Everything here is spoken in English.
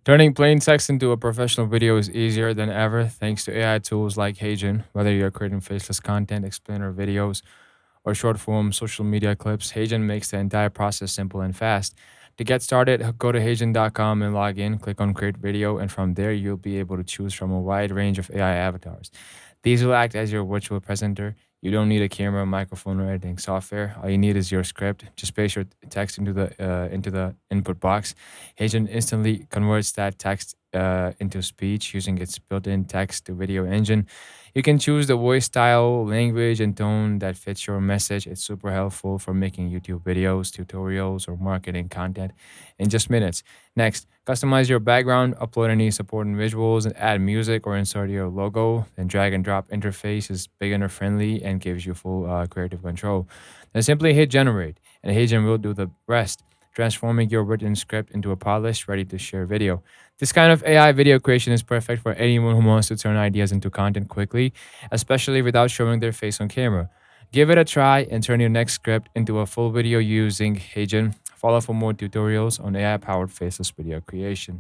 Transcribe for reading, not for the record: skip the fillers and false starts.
Turning plain text into a professional video is easier than ever thanks to AI tools like HeyGen. Whether you're creating faceless content, explainer videos, or short form social media clips, HeyGen makes the entire process simple and fast. To get started, go to HeyGen.com and log in, click on Create Video, and from there, you'll be able to choose from a wide range of AI avatars. These will act as your virtual presenter. You don't need a camera, microphone, or editing software. All you need is your script. Just paste your text into the input box. HeyGen instantly converts that text into speech using its built-in text-to-video engine. You can choose the voice style, language, and tone that fits your message. It's super helpful for making YouTube videos, tutorials, or marketing content in just minutes. Next, customize your background, upload any supporting visuals, and add music or insert your logo. Then drag and drop interface is beginner friendly and gives you full creative control. Then simply hit generate, and HeyGen will do the rest, transforming your written script into a polished, ready to share video. This kind of AI video creation is perfect for anyone who wants to turn ideas into content quickly, especially without showing their face on camera. Give it a try and turn your next script into a full video using HeyGen. Follow for more tutorials on AI powered faceless video creation.